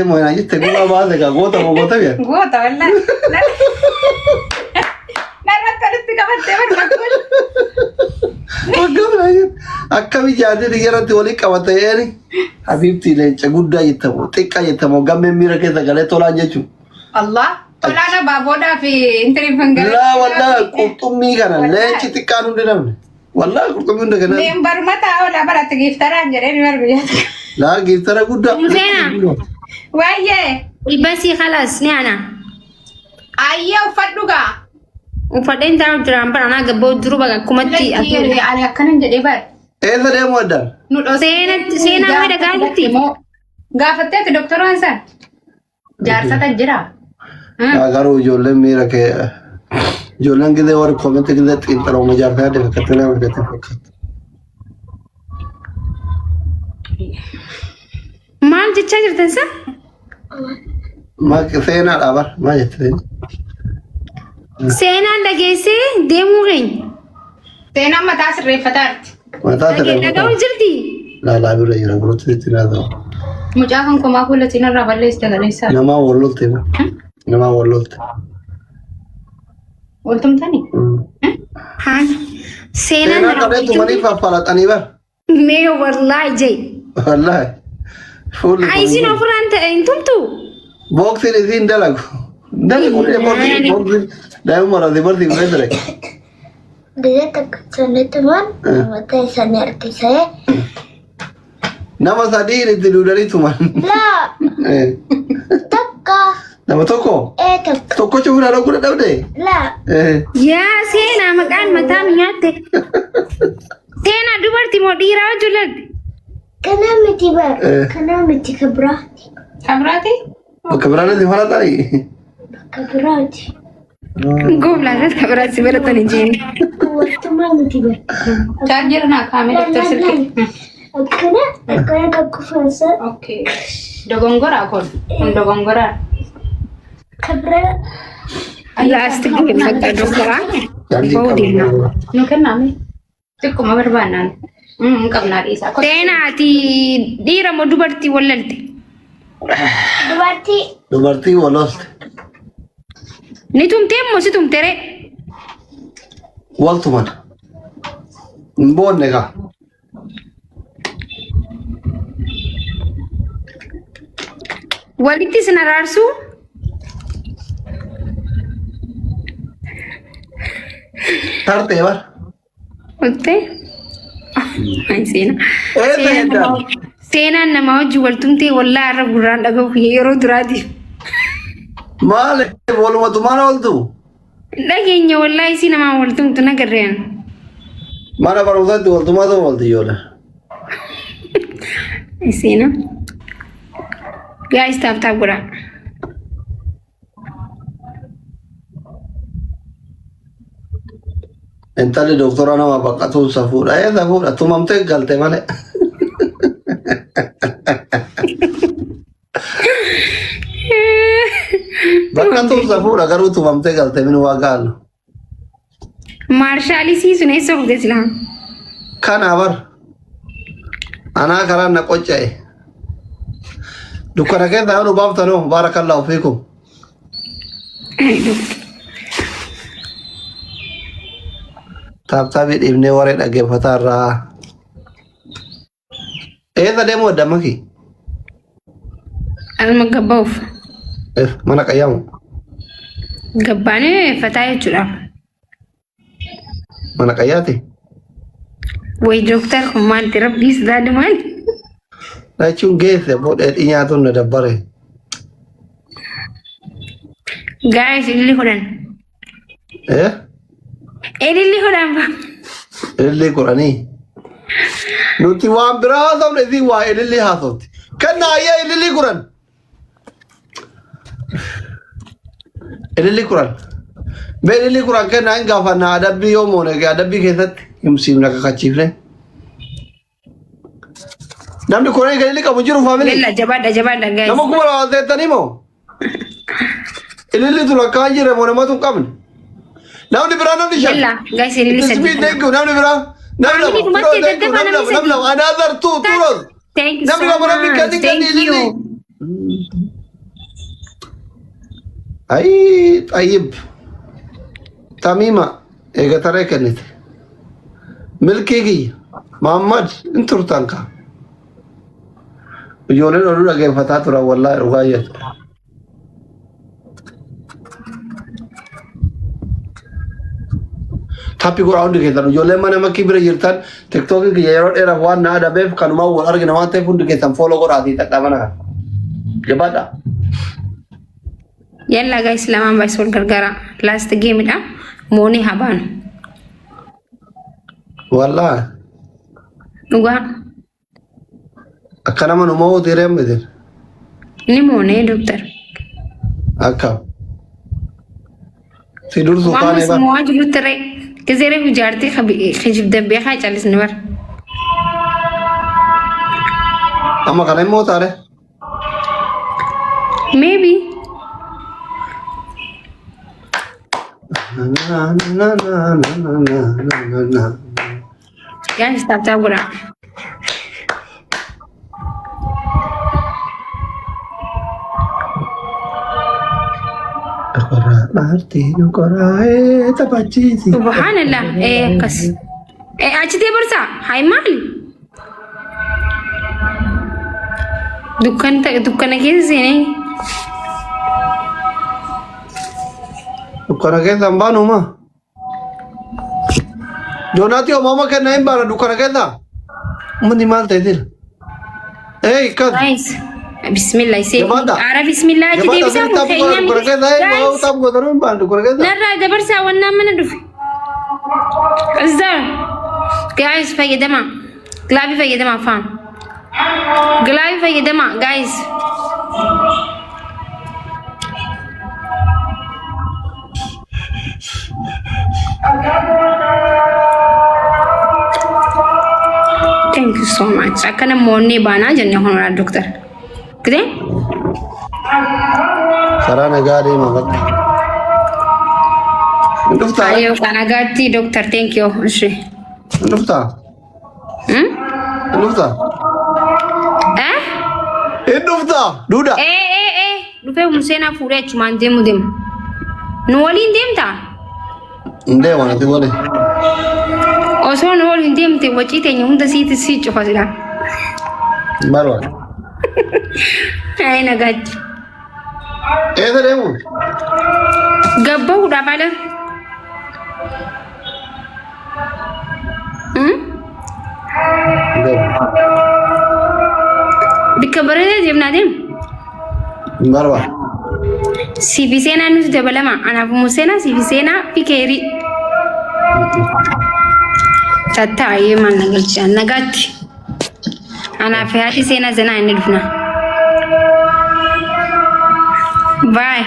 Moina jette kuma baase ka goota biya. Goota wallahi. Narra kalitti qabattee barbaaddu. Waggaa akkami jaadee dhiyeratti walii qabata yeeni Habibti leenca guddaa jettamu xiqqaa jettamu gammeen miira keessa galee tolaan jechuun. Allah tolaana baaboodhaa fi intirii fangalee. Laa wallaahi qurxummii kana leenci xiqqaan hundi namni. Wallaahi qurxummii hundi kana. Niin barumata oolaa baratti giftaraan jedhee barbiyyaatu. Laa giftara guddaa. Waayee. Ibasi khalas ni ana. Ayyee uffadhu gaa. Uffadheen taa'u jiraan bara naa gabboo jiru baga kumatti ani akkanan jedhee bar. Eessa deemu addaan? Nu dhoosee seenaa wayda gaalitti. Gaafatteeti doktoraan san. Jaarsata jira. Garuu ijoolleen miira kee ijoolleen gidee warri koomenti gidee xiinxaloo jaarsaa adda fakkattee nama argate fakkaata. Maal jechaa jirtan sa? Seenaadhaa bar maal jettee? Seenaan dhageessee deemuu keenya. Seenaan mataa sirreeffataarti. Mataa Dhaga'uu jirti. laalaa bira jira gurratti itti naasa'u. Mucaa kan komaa fuula siinarraa balleessite galeessaa. Namaa wallolte namaa wallolte. Waltumtanii? Haan seenaan qabeetu manii faffalatanii bar. mee wallaahi jee. Wallaahi. Isin ofirraan ta'e hin tumtu. Boksiin isiin dalagu. Dalagu boksiin daa'imman maratii bartii guree ture. Dia tak teman mata sana saya. Nama sadii itti duudanii tuman. Lah, takka. Nama tokko? Takka. Tokko cufuudhaan oggura dhabde? Lah. Yaa seenaa maqaan mataa nyaatte. Seenaa dubartii moo dhiiraa hojjeladde? Kana miti bar. Kana miti keberati. Kabraati? Keberati falatanii? Keberati. Goblaa kabiraatti baratanii jiru. Waktu mana tiba? Charger naa kaame doktor silkee. Kana aku fasa. Okay. Dogongora kun dogongora. Kebra. Laastik kan fakkaatu doktoraa. Boodina. Nu kenname. Xiqquma barbaannaan. Qabnaa dhiisaa. Seenaati dhiira moo dubartii wallalte? Dubartii walolte. Ni tumtee moo si tumtere? Waltuman. Mboonne kaa. Walitti sin araarsu? Tartee bar. Waltee? Ay Eessa seenaan nama wajji waltumtee wallaa irra gurraan dhaga'u yeroo duraati. Maali walumatu mana ooltu? Dhageenya wallaa isii namaa waltumtu nagarreen. Mana barumsaatti waltumatu oolti ijoollee. Seena. Guys taaf godhaa. Intalli doktora nama baqqatuun safuudha. Safuudha tumamtee galte malee. Baqqatuun safuudha garuu tumamtee galte min waa gaallu. Maarshaalii siisun eessa dhufte silaa? Kana bar. Anaa karaan na qocca'e. Dukkana keessa anu baaftanoo baarakallahu fiikum. Taaptaabii dhiibnee waree dhaggeeffataa irraa. Eessa deemu adda maki? Alma gabba'uuf. Mana qayyaamu. Gabbaanee fataa jechuudha. Mana qayyaati? Way doktar kun maalti rabbii sidaadhi maali? Jechuun geesse boodhee nyaatuun na dabbare. Gaa'is ililli hodhan. Ililli hodhan ba? Ililli godhanii. Nuti waan biraa haasofne isin waa ililli haasofti. Kennaa ayyaa ililli godhan. Ililli godhan. Mee ililli godhan kennaa hin gaafannaa adabbii yoo moone adabbii keessatti himsiifna kakachiifne. Namni kun ililli qabu jiru faamilii. Bella jabaadha gaa'is. Nama kuma lama seettanii moo? Ililli tu lakkaan jire moo namatu hin qabne? Namni biraa namni shan. Bella gaa'is ililli sadii. Ismiin deeggu namni biraa. Namni lama. Namni lama. Another two. Thank you Namni so lama namni much. kenni Thank ililli. you. አይ ጠይብ ተሚማ የገተረ ከነት ምልኬጊ መሐመድ እንቱርታንካ ijoolleen oduu dhaggeeffataa turan wallaahi dhugaa jettu. Taphii godhaa hundi keessan ijoolleen mana makkii bira jirtan tiktookiin kiyya yeroo dheeraaf waan na adabeef kanumaan wal argina waan ta'eef hundi keessan fooloo godhaatii xaxxamana kan. Jabaadha. Yalla guys lamaan baay'ee wal gargaara. Last game dha. Moonii habaan. Wallaahi. Dhugaa. Akkana manuma hootii reemmite. Inni moonee doktor. Akka. Si dursu kaanee bara. Waan jiru ture. Kizere hujaartii khijib dabbee haa calisni bar. Amma kana immoo taare. Maybe. Guys, tap gura. Subhanallah. Kas. Achi dia bersa. Hai mal. Dukkan ke sini. Dukkan ke tambanu ma. Donati o mama ke naim bara dukkan ke da. Mandi mal tedil. Kas. Nice. Bismillah sih. Ara bismillah aja dia bisa kayaknya. Nara ada bersawan nama nadu. Azar. Guys, fayda ma. Glavi fayda ma fam. Glavi fayda ma, guys. Thank you so much. Akan morning bana jangan honor dokter. Kede? Sarana gari magat. Ndufta. Ayo kanagati dokter, thank you. Ushi. Ndufta. Ndufta. Ndufta. Duda. Dufe musena fure cuma dem. Nuolin dem ta? Nde wana ti wale. Oso nuolin dem te wachite nyunda si chokosira. Marwa. Ay nagati. Eda demo. Gabba udah pada. Dikabarin jam nadim. Marwa. Si Visena nus dabalama, anak musena si Visena pikiri. Tata aye man nagati. Anak fihati sena zena ini dufna. Bye.